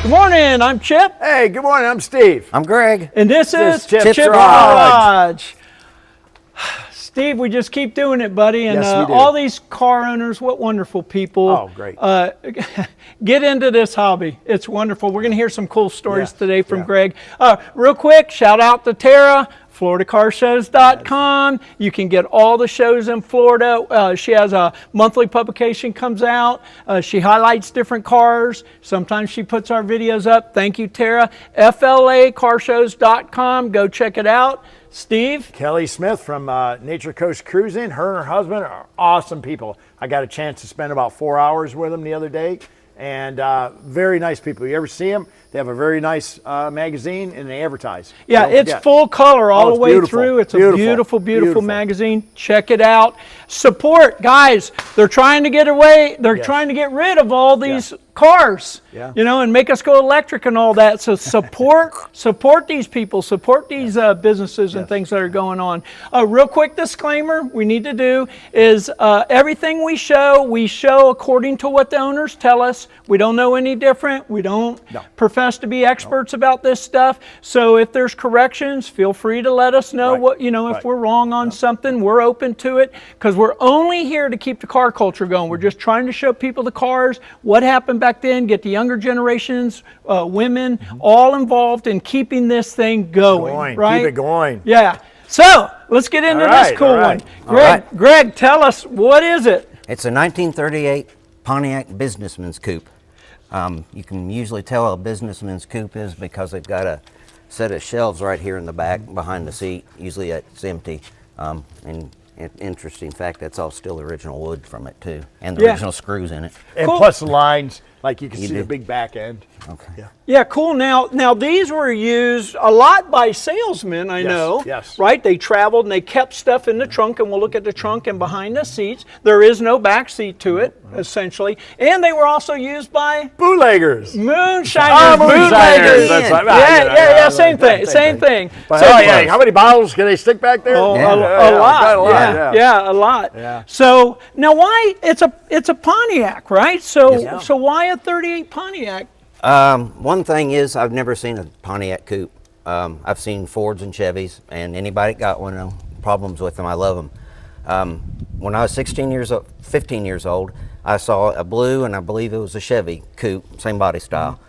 Good morning, I'm Chip. Hey, good morning, I'm Steve. I'm Greg. And this is Chip's Garage. Steve, we just keep doing it, buddy. And Yes, we do. all these car owners, what wonderful people. Oh, great. Get into this hobby. It's wonderful. We're going to hear some cool stories Yes, today from yeah. Greg. Real quick, shout out to Tara. FloridaCarShows.com. You can get all the shows in Florida. She has a monthly publication comes out. She highlights different cars. Sometimes she puts our videos up. Thank you, Tara. FLACarshows.com. Go check it out. Steve? Kelly Smith from Nature Coast Cruising. Her and her husband are awesome people. I got a chance to spend about 4 hours with them the other day, and very nice people. You ever see them? They have a very nice magazine, and they advertise. Yeah, Don't it's forget. full color all Oh, the way beautiful. through. It's Beautiful. a beautiful, beautiful Beautiful. magazine. Check it out. Support, guys. They're trying to get away. They're Yes. trying to get rid of all these cars, Yeah. you know, and make us go electric and all that. So support these people, support these businesses and things that are going on. Real quick disclaimer we need to do is everything we show according to what the owners tell us. We don't know any different. We don't profess to be experts about this stuff. So if there's corrections, feel free to let us know what, you know, if we're wrong on something, we're open to it because we're only here to keep the car culture going. We're just trying to show people the cars, what happened back then, get the younger generations, women, all involved in keeping this thing going, right? Keep it going. Yeah. So let's get into this cool all right. one. Greg, tell us, what is it? It's a 1938 Pontiac businessman's coupe. You can usually tell a businessman's coupe is because they've got a set of shelves right here in the back behind the seat. Usually it's empty. And interesting fact, that's all still original wood from it too, and the original screws in it. And Cool. plus the lines, like you can see do. the big back end. Okay. Yeah. Yeah, cool. Now these were used a lot by salesmen, I know. yes. Right? They traveled and they kept stuff in the trunk, and we'll look at the trunk and behind the seats. There is no back seat to it, essentially. And they were also used by Bootleggers. moonshiners, Moonshiners. bootleggers. That's right. Yeah, same thing, same thing. But, So- hey, how many bottles can they stick back there? Oh, Yeah. a Quite lot. Yeah, a lot. Yeah. So now, why it's a Pontiac, right? So Yes. so why a '38 Pontiac? One thing is, I've never seen a Pontiac coupe. I've seen Fords and Chevys, and anybody got one, no problems with them. I love them. When I was 15 years old, I saw a blue, and I believe it was a Chevy coupe, same body style.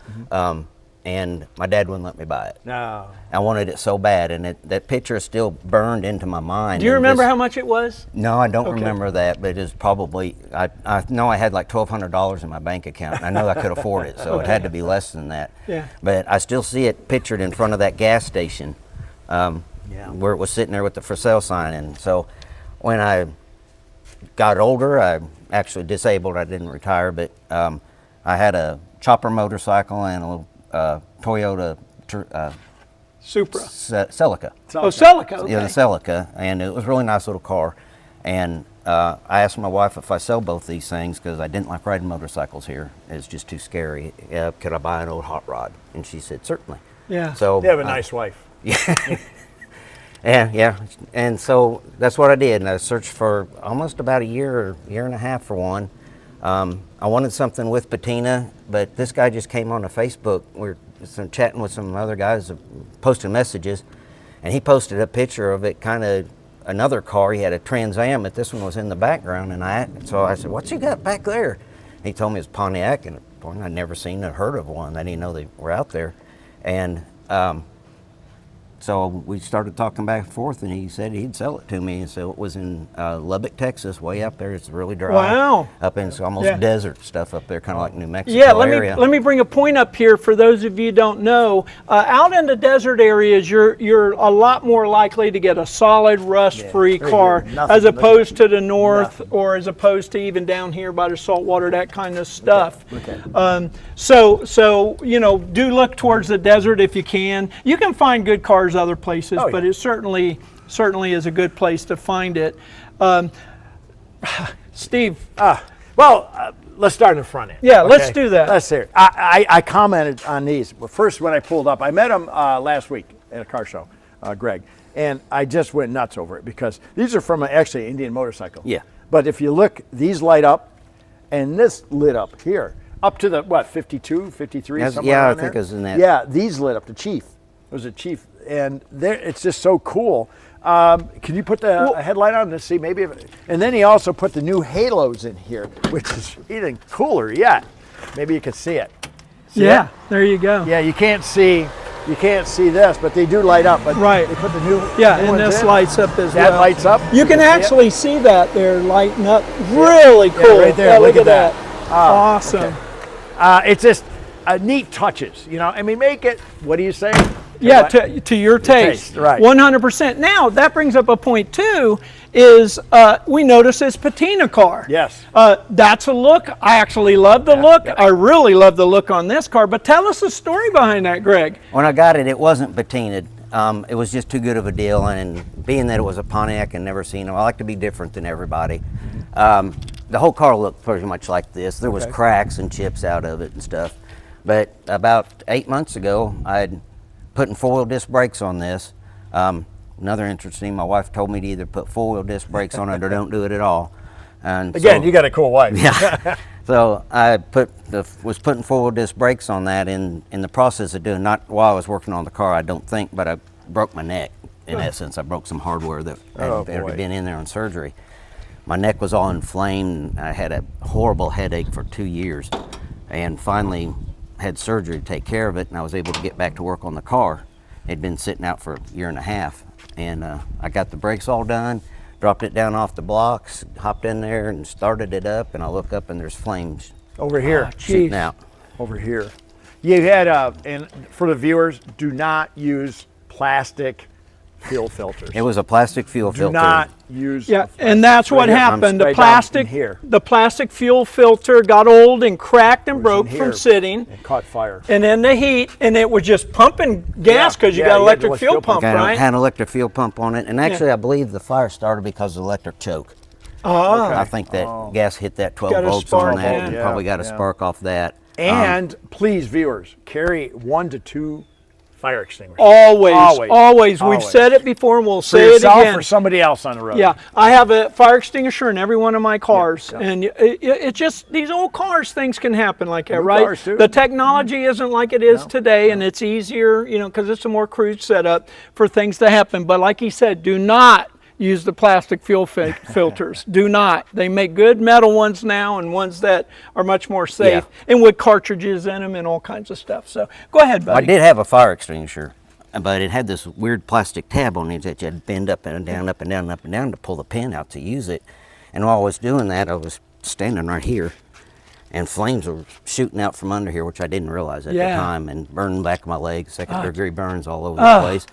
And my dad wouldn't let me buy it. No. I wanted it so bad, and that picture is still burned into my mind. Do you and remember just- how much it was? No, I don't remember that, but it is probably, I know I had like $1,200 in my bank account, and I know I could afford it, so it had to be less than that. Yeah. But I still see it pictured in front of that gas station where it was sitting there with the for sale sign. And so when I got older, I actually disabled, I didn't retire, but I had a chopper motorcycle and a little Toyota Supra. Celica. Oh, Celica. Okay. Yeah, the Celica, and it was a really nice little car. And I asked my wife if I sell both these things because I didn't like riding motorcycles here. It's just too scary. Could I buy an old hot rod? And she said, certainly. Yeah. So They have a nice wife. yeah. And so that's what I did. And I searched for almost about a year and a half for one. I wanted something with patina, but this guy just came on to Facebook. We're chatting with some other guys, posting messages, and he posted a picture of it, kind of another car. He had a Trans Am, but this one was in the background. And so I said, "What's he got back there?" He told me it's Pontiac, and I'd never seen or heard of one. I didn't know they were out there, and so we started talking back and forth, and he said he'd sell it to me. And so it was in Lubbock, Texas, way up there. It's really dry. Wow. Up in, it's almost desert stuff up there, kind of like New Mexico Yeah, area. let me bring a point up here for those of you who don't know. Out in the desert areas, you're a lot more likely to get a solid rust-free car Nothing. as opposed to the north, Nothing. or as opposed to even down here by the saltwater, that kind of stuff. So you know, do look towards the desert if you can. You can find good cars other places, Oh, yeah. but it certainly is a good place to find it. Steve. Let's start in the front end. Yeah, let's do that. Let's hear it. I commented on these. Well, first, when I pulled up, I met him last week at a car show, Greg, and I just went nuts over it because these are from actually an Indian motorcycle. Yeah. But if you look, these light up, and this lit up here. up to the, what, 52, 53, Yes, somewhere yeah, I around think there? it was in that. Yeah, these lit up, the Chief. It was a Chief, and it's just so cool. Can you put the headlight on to see maybe and then he also put the new halos in here, which is even cooler yet. Maybe you can see it. See Yeah, it? there you go. Yeah, you can't see this, but they do light up. But Right. they put the new Yeah, new and ones this in. lights up as That well. lights up. You can see it? actually see that there lighting up. Really cool. right there, Yeah, look look at at that. that. Oh, Awesome. It's just neat touches, you know. I mean, make it. What do you say? Yeah, What? to your taste. right. 100%. Now, that brings up a point too, is we notice this patina car. Yes. That's a look. I actually love the look. yeah. I really love the look on this car. But tell us the story behind that, Greg. When I got it, it wasn't patinaed. It was just too good of a deal, and being that it was a Pontiac and never seen them, I like to be different than everybody. The whole car looked pretty much like this. There was cracks and chips out of it and stuff. But about 8 months ago, I'd putting four-wheel disc brakes on this. Another interesting, my wife told me to either put four-wheel disc brakes on it or don't do it at all. And Again, so- you got a cool wife. yeah. So I was putting four-wheel disc brakes on that in the process of doing, not while I was working on the car, I don't think, but I broke my neck. In essence, I broke some hardware that had already been in there on surgery. My neck was all inflamed. I had a horrible headache for 2 years, and finally had surgery to take care of it, and I was able to get back to work on the car. It'd been sitting out for a year and a half, and I got the brakes all done, dropped it down off the blocks, hopped in there and started it up, and I look up and there's flames Over here. shooting Jeez. out. Over here. You had, and for the viewers, do not use plastic fuel filters. It was a plastic fuel do filter. not use. Yeah, and that's what here. happened. Right The down plastic, in here. the plastic fuel filter got old and cracked and broke in from here. sitting, It caught fire. and in the heat, and it was just pumping gas because you yeah, got you had electric the fuel fuel pump, pump. right? Had an electric fuel pump on it, and actually I believe the fire started because of the electric choke. I think that gas hit that 12 Got a volts spark, on that yeah. and probably got a Yeah. spark off that. And please, viewers, carry 1 to 2 fire extinguishers. Always, Always. always. We've Always. said it before, and we'll For say it yourself again. or somebody else on the road. Yeah, I have a fire extinguisher in every one of my cars, yeah. and it just, these old cars, things can happen like that, New right? cars, too. The technology isn't like it is today, and it's easier, you know, because it's a more crude setup for things to happen. But like he said, do not use the plastic fuel filters. Do not. They make good metal ones now and ones that are much more safe, and with cartridges in them and all kinds of stuff. So go ahead, I buddy. did have a fire extinguisher, but it had this weird plastic tab on it that you had to bend up and down, up and down, up and down to pull the pin out to use it. And while I was doing that, I was standing right here, and flames were shooting out from under here, which I didn't realize at the Yeah. time, and burning the back of my leg, second-degree burns all over the place.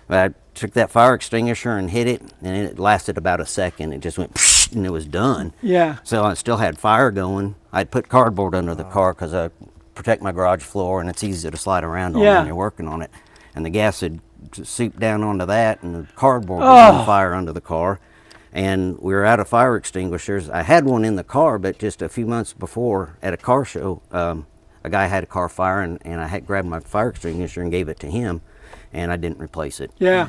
But I took that fire extinguisher and hit it, and it lasted about a second. It just went, psh, and it was done. Yeah. So I still had fire going. I'd put cardboard under the car because I protect my garage floor, and it's easy to slide around on Yeah. when you're working on it. And the gas had seeped down onto that, and the cardboard was on fire under the car. And we were out of fire extinguishers. I had one in the car, but just a few months before at a car show, a guy had a car fire, and I had grabbed my fire extinguisher and gave it to him, and I didn't replace it. Yeah.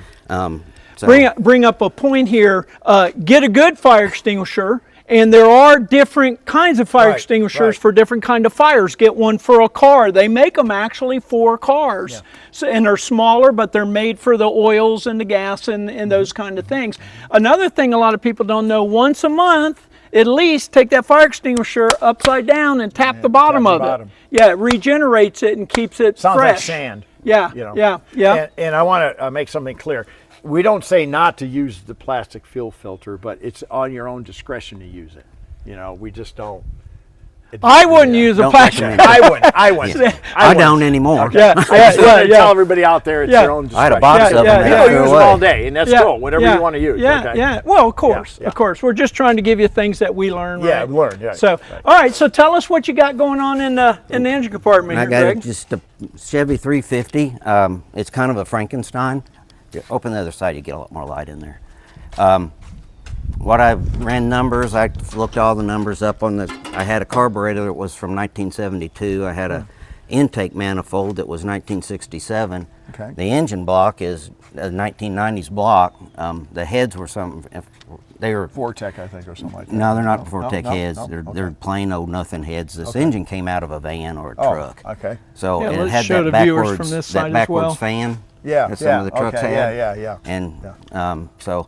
So Bring up a point here. Get a good fire extinguisher, and there are different kinds of fire Right, extinguishers right. for different kind of fires. Get one for a car. They make them actually for cars, so, and they're smaller, but they're made for the oils and the gas and those kind of things. Another thing a lot of people don't know: once a month, at least take that fire extinguisher upside down and tap the bottom tap of the it. bottom. Yeah, it regenerates it and keeps it Sounds fresh. like sand. Yeah, You know? yeah. And I want to make something clear. We don't say not to use the plastic fuel filter, but it's on your own discretion to use it. You know, we just don't. I wouldn't use a Don't plastic. recommend I wouldn't. I don't anymore. Yeah, I just wanted to tell everybody out there it's Yeah. your own I had a discretion. box Yeah, of them. yeah, and You I know, threw use away. them all day, and that's cool. Whatever you want to use. Yeah, okay? yeah. Well, of course, yeah. of course. We're just trying to give you things that we learn. Yeah, right? learn, yeah, So, right. all right. So, tell us what you got going on in the engine compartment I here, got Greg. just a Chevy 350. It's kind of a Frankenstein. You open the other side, you get a lot more light in there. What I ran numbers, I looked all the numbers up on the. I had a carburetor that was from 1972. I had a intake manifold that was 1967. Okay. The engine block is a 1990s block. The heads were they are. Vortec, I think, or something like that. No, they're not Vortec no, heads. no, They're okay. they're plain old nothing heads. This engine came out of a van or a Oh, truck. okay. So Yeah, and it let's had show that the viewers backwards, from this that side as backwards well. fan. Yeah, that some of the trucks okay, had. yeah. And so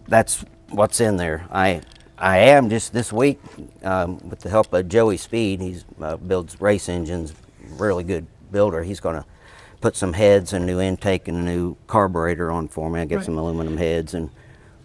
that's what's in there. I am just this week with the help of Joey Speed. He's builds race engines, really good builder. He's going to put some heads and new intake and a new carburetor on for me. I get some aluminum heads and.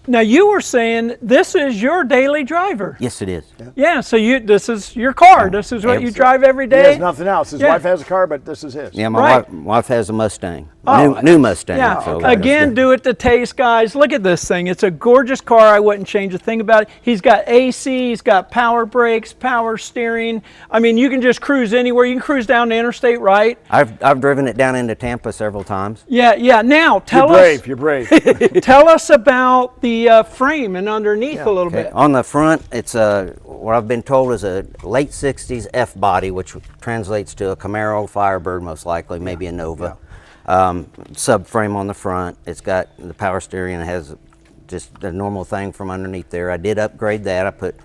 Now you were saying this is your daily driver. Yes, it is. Yeah, so this is your car. This is what you drive every He day. has nothing else. His Yeah. wife has a car, but this is his. Yeah, my Right. wife has a Mustang, Oh, new Mustang. Yeah, So again, do it to taste, guys. Look at this thing. It's a gorgeous car. I wouldn't change a thing about it. He's got AC, he's got power brakes, power steering. I mean, you can just cruise anywhere. You can cruise down the interstate, right? I've driven it down into Tampa several times. Yeah. Now, You're brave. tell us about the frame and underneath a little bit. On the front, it's what I've been told is a late '60s F body, which translates to a Camaro Firebird, most likely, maybe a Nova. Subframe on the front. It's got the power steering. It has just the normal thing from underneath there. I did upgrade that. I put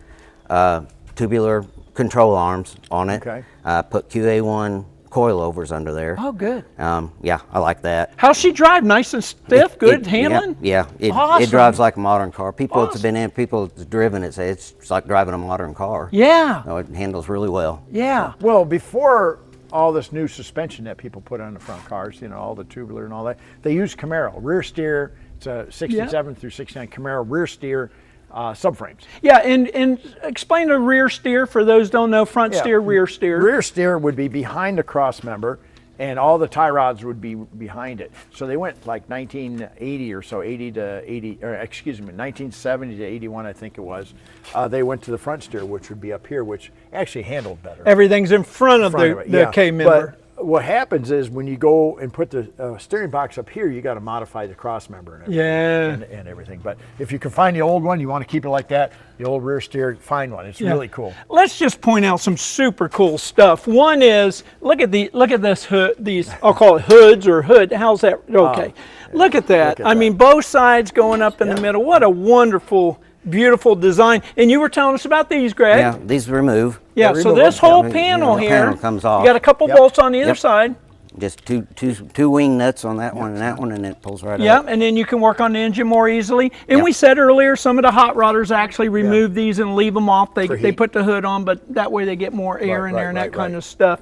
tubular control arms on it. Okay. I put QA1 coilovers under there. Oh, good. Yeah, I like that. How's she drive? Nice and stiff? Good handling? Yeah, it Awesome. drives like a modern car. People that's Awesome. been in, people that's driven it say it's like driving a modern car. Yeah. No, it handles really well. Yeah. Well, before all this new suspension that people put on the front cars, all the tubular and all that, they use Camaro rear steer. It's a 67 through 69 Camaro rear steer subframes. Yeah, and explain the rear steer for those who don't know, front steer, rear steer. Rear steer would be behind the cross member, and all the tie rods would be behind it. So they went like 1980 or so, 1970 to 81, I think it was. They went to the front steer, which would be up here, which actually handled better. Everything's in front of Front of the, it, the yeah. K member. But what happens is when you go and put the steering box up here, you got to modify the cross member and everything. Yeah. And everything. But if you can find the old one, you want to keep it like that, the old rear steer, find one. It's really cool. Let's just point out some super cool stuff. One is look at this hood. These I'll call it hoods or hood. How's that? Okay, look at that. at I that. mean, both sides going up in the middle. What a wonderful, beautiful design. And you were telling us about these, Greg. Yeah, these remove. Yeah. So this whole panel the here, panel comes off. you got a couple bolts on the other Yep. side. Just two wing nuts on that one and that one, and it pulls right Yeah, up. and then you can work on the engine more easily. And Yep. we said earlier, some of the hot rodders actually remove these and leave them off. They heat. put the hood on, but that way they get more air in there and that right, kind of stuff.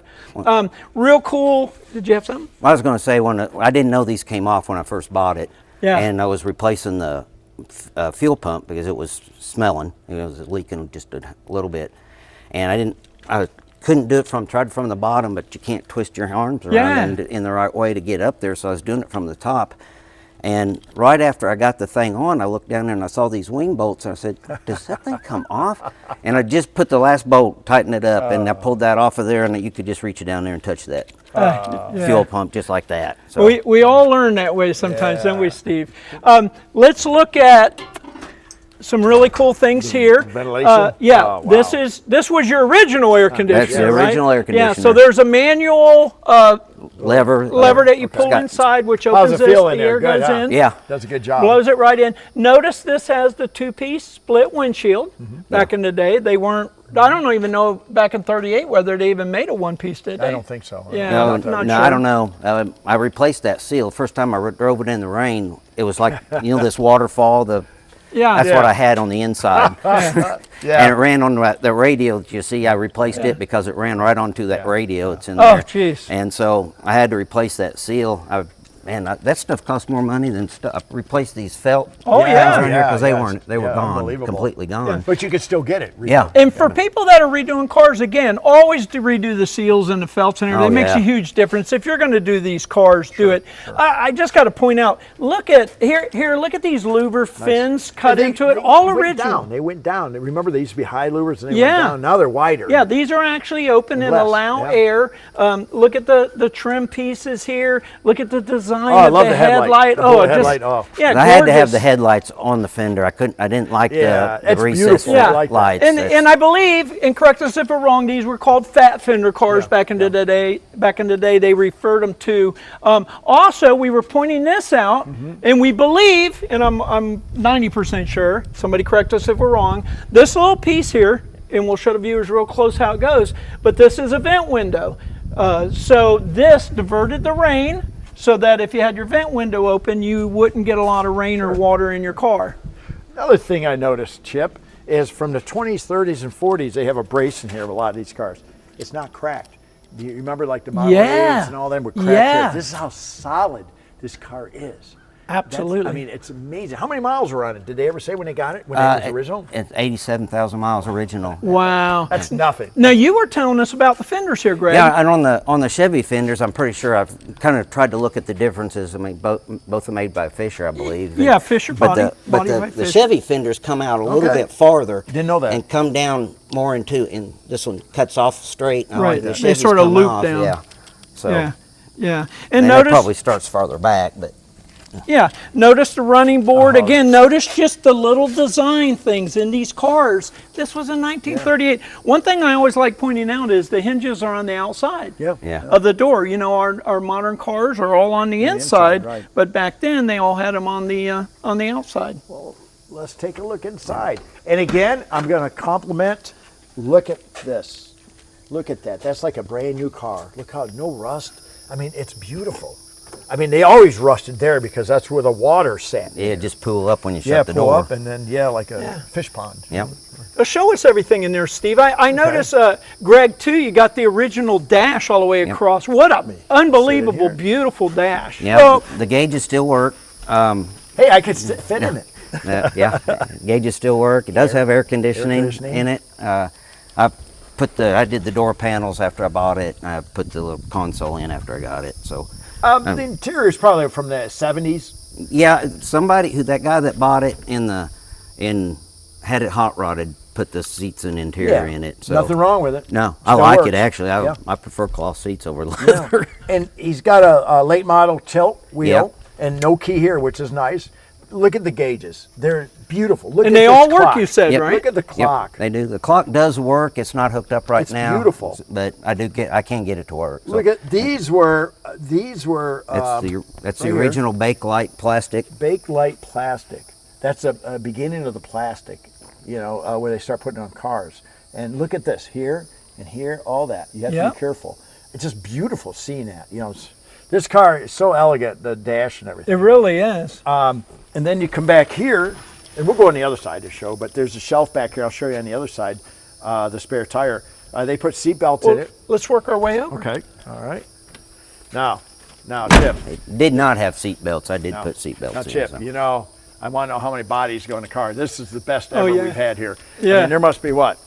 Real cool. Did you have something? I was going to say I didn't know these came off when I first bought it. Yeah. And I was replacing the fuel pump because it was smelling. It was leaking just a little bit, and I couldn't do it tried from the bottom, but you can't twist your arms around in the right way to get up there. So I was doing it from the top. And right after I got the thing on, I looked down there and I saw these wing bolts. And I said, does that thing come off? And I just put the last bolt, tightened it up, and I pulled that off of there, and you could just reach it down there and touch that fuel pump just like that. So We all learn that way sometimes, don't we, Steve? Let's look at some really cool things here. ventilation? Oh, wow. This was your original air conditioner. That's the original right? air Yeah. So conditioner. there's a manual lever that you pull Got- inside, which How's opens it this. feel The in there? air Good, goes huh? in. Yeah. Does a good job. Blows it right in. Notice this has the two-piece split windshield. Back in the day, they weren't. I don't even know back in *38 whether they even made a one-piece, did they? I don't think so. Yeah. No, I'm not no, sure. I don't know. I replaced that seal. First time I drove it in the rain, it was like this waterfall. Yeah. That's what I had on the inside. Yeah. And it ran on the radio that you see. I replaced it because it ran right onto that radio. It's in Oh, there. jeez. And so I had to replace that seal. That stuff cost more money than stuff. I replaced these felt Oh, yeah. because they Yeah, were gone, unbelievable. completely gone. But you could still get it. Yeah. And for people that are redoing cars, again, always to redo the seals and the felts and everything. Oh, It makes yeah. a huge difference. If you're going to do these cars, do it. I just got to point out, look at here. Look at these louver fins cut into it. All went original. Down. They went down. Remember, they used to be high louvers and they Yeah. went down. Now they're wider. Yeah, these are actually open and Less, allow yeah. air. Look at the trim pieces here. Look at the design. design Oh, I of love the the headlight. headlight. The Oh, bullet it just headlight, oh. yeah, And I had to have gorgeous. the headlights on the fender. I didn't like Yeah, the it's recessed beautiful. I like that. lights. And, That's- and I believe, and correct us if we're wrong, these were called fat fender cars back in the day. Back in the day, they referred them to. Also, we were pointing this out, and we believe, and I'm 90% sure. Somebody correct us if we're wrong. This little piece here, and we'll show the viewers real close how it goes. But this is a vent window. So this diverted the rain, so that if you had your vent window open, you wouldn't get a lot of rain or water in your car. Another thing I noticed, Chip, is from the 20s, 30s, and 40s, they have a brace in here of a lot of these cars. It's not cracked. Do you remember like the Model Yeah. 8s and all them were cracked Yeah. here? This is how solid this car is. Absolutely. I mean, it's amazing. How many miles were on it? Did they ever say when they got it? When it was original? It's 87,000 miles original. Wow. That's nothing. Now you were telling us about the fenders here, Greg. Yeah, and on the Chevy fenders, I'm pretty sure I've kind of tried to look at the differences. I mean, both are made by Fisher, I believe. Yeah, Fisher but body- the, but body by the Fisher. Chevy fenders come out a little Okay. bit farther. Didn't know that. And come down more into, and this one cuts off straight. And Right, the they Chevys sort of come loop off, down. Yeah. So Yeah, yeah. and And that notice, probably starts farther back, but yeah, notice the running board. Uh-huh. Again, notice just the little design things in these cars. This was in 1938. One thing I always like pointing out is the hinges are on the outside Yeah. Yeah. of the door. You know, our modern cars are all on the inside, right. but back then they all had them on the outside. Let's take a look inside. And again, I'm going to compliment. Look at this. Look at that. That's like a brand new car. Look how no rust. I mean, it's beautiful. I mean, they always rusted there because that's where the water sat. yeah, just pull up when you Yeah, shut the pull door. up and then like a fish pond. Yep. Show us everything in there, Steve. I notice, Greg, too, you got the original dash all the way across. What a unbelievable, here. beautiful dash. Yeah, Well, the gauges still work. Hey, I could fit in it. Yeah, gauges still work. It does have air conditioning conditioning. in it. I did the door panels after I bought it. And I put the little console in after I got it. So The interior is probably from the 70s. yeah, that guy that bought it had it hot rodded, put the seats and interior in it. So Nothing wrong with it. No, I Still like works. it actually. Yeah. I prefer cloth seats over leather. And he's got a late model tilt wheel Yep. and no key here, which is nice. Look at the gauges. They're beautiful. Look and at they this all work, clock. you said, Yep. right? Look at the Yep, clock. they do. The clock does work. It's not hooked up right It's now. beautiful. But I can get it to work. So Look at these were that's the right here. original Bakelite plastic. Bakelite plastic. That's a beginning of the plastic, where they start putting it on cars. And look at this here and here, all that. You have to Yep. be careful. It's just beautiful seeing that. This car is so elegant, the dash and everything. It really is. And then you come back here, and we'll go on the other side to show, but there's a shelf back here. I'll show you on the other side, the spare tire. They put seat belts in Well, it. let's work our way over. Okay, all right. Now, Chip. It did not have seat belts. I did Now- put seat belts Now, in. Chip, so. I want to know how many bodies go in the car. This is the best Oh, ever yeah. we've had here. Yeah. I mean, there must be, what,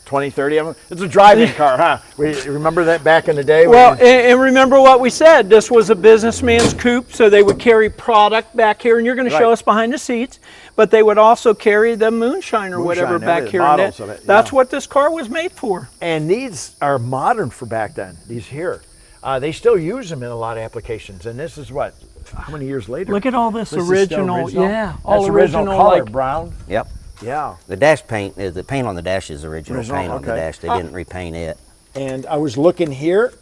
20, 30 of them? It's a drive-in car, huh? We remember that back in the day? when Well, you- and remember what we said. This was a businessman's coupe, so they would carry product back here, and you're going to show Right. us behind the seats. But they would also carry the moonshine or whatever Moonshine, back everything, here. models of it, That's yeah. what this car was made for. And these are modern for back then, these here. They still use them in a lot of applications. And this is what, how many years later? Look at all this, This is still original. Yeah, all That's original color, like brown. Yep. Yeah. The dash paint, the paint on the dash is original Original, paint on the okay. dash. They didn't repaint it. And I was looking here.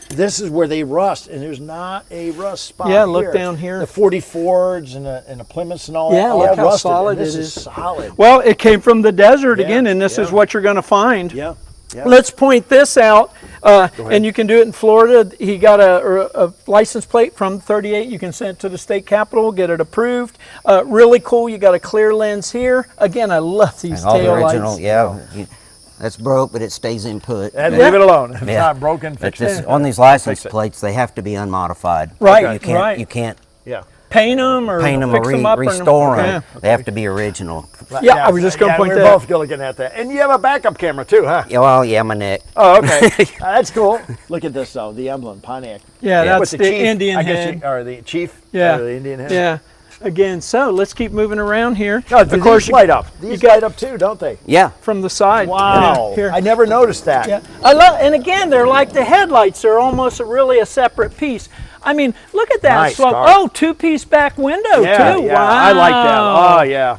This is where they rust, and there's not a rust spot. Yeah, look down here. The 40 Fords and the Plymouths and all Yeah, that. all look that how rusted, solid and this it is is. solid. Well, it came from the desert Yeah, again, and this is yeah. what you're going to find. Yeah. Yeah. Let's point this out, ahead. and you can do it in Florida. He got a license plate from 38. You can send it to the state capitol, get it approved. Really cool. You got a clear lens here. Again, I love these And all the tail original, lights. that's broke, but it stays in put. And But- leave it alone. If it's Yeah. not broken, But fix this, it. on these license Fix it. plates, they have to be unmodified. Right, You can't, right. You can't Yeah. Paint them or paint them fix or them up. restore them. Yeah. They have to be original. Yeah, I was just gonna point we're that out. both looking at that. And you have a backup camera too, huh? Yeah, well, yeah, my neck. Oh, okay. That's cool. Look at this though, the emblem, Pontiac. Yeah, Yeah. that's With the chief, Indian I guess head. or the chief. Yeah, the Indian head. yeah. Again, so let's keep moving around here. No, of course, these light up. These got- light up too, don't they? Yeah. from the side. Wow. Yeah, here. I never noticed that. Yeah, I love, and again, they're like the headlights. They're almost really a separate piece. I mean, look at that Nice slope. car. Oh, two-piece back window Yeah, too. yeah, Wow. I like that. Oh yeah.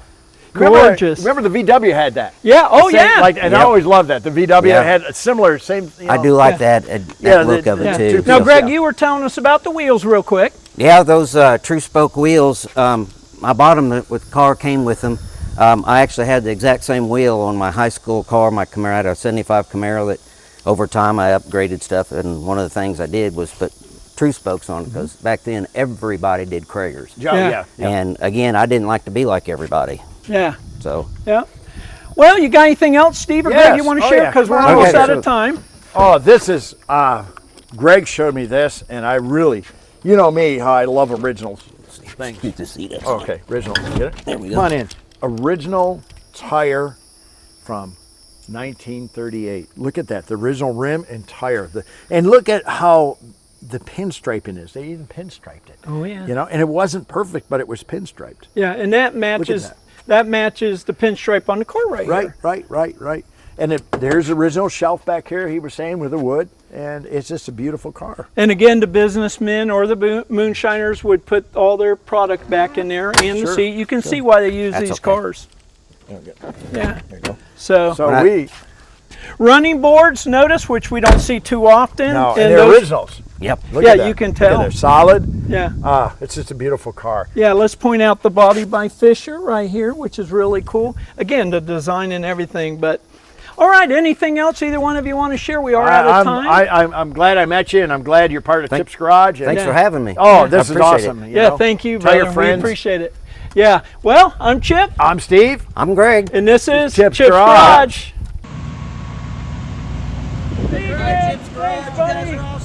Gorgeous. Remember the VW had that? Yeah. Oh, Same, yeah. Like, and I Yep. always loved that. The VW Yeah. had a similar, same. You know, I do like that Yeah, look the- of yeah, it two- too. Now, So- Greg, Yeah. you were telling us about the wheels real quick. Yeah, those true spoke wheels. I bought them with the car came with them. I actually had the exact same wheel on my high school car, my Camaro. I had a '75 Camaro that over time I upgraded stuff, and one of the things I did was put true spokes on it because back then everybody did Kragers. Yeah, Yeah. yeah. yeah. And again, I didn't like to be like everybody. Yeah. So Yeah. Well, you got anything else, Steve or Greg, Yes. you want to Oh, share? yeah. Because we're Okay, almost out so- of time. Oh, this is. Greg showed me this, and I really, you know me, how I love originals things. Get to see this. Okay, original. Get it? There we go. Come on in. Original tire from 1938. Look at that. The original rim and tire. And look at how the pinstriping is. They even pinstriped it. Oh, yeah. You know, and it wasn't perfect, but it was pinstriped. Yeah, and that matches that. matches the pinstripe on the car right here. Right. And there's the original shelf back here, he was saying, with the wood, and it's just a beautiful car. And again, the businessmen or the moonshiners would put all their product back in there and the Sure, seat. You can see why they use That's these okay. cars. Okay, Yeah. there you go. So, So Right. we, running boards, notice, which we don't see too often. no, and they're those- originals. Yep. Look Yeah, at that. you can Look at tell. They're solid. Yeah. It's just a beautiful car. Yeah, let's point out the body by Fisher right here, which is really cool. Again, the design and everything, but all right, anything else either one of you want to share? We are out of time. I'm glad I met you, and I'm glad you're part of Tip's Garage. And Thanks for having me. Oh, I this is appreciate it. awesome. you Yeah, know. thank you, Tell brother. your friends. We appreciate it. Yeah, well, I'm Chip, I'm Steve. I'm Greg. and this is Chip's Chip's Garage. Garage. Hey, Greg. Thanks, buddy.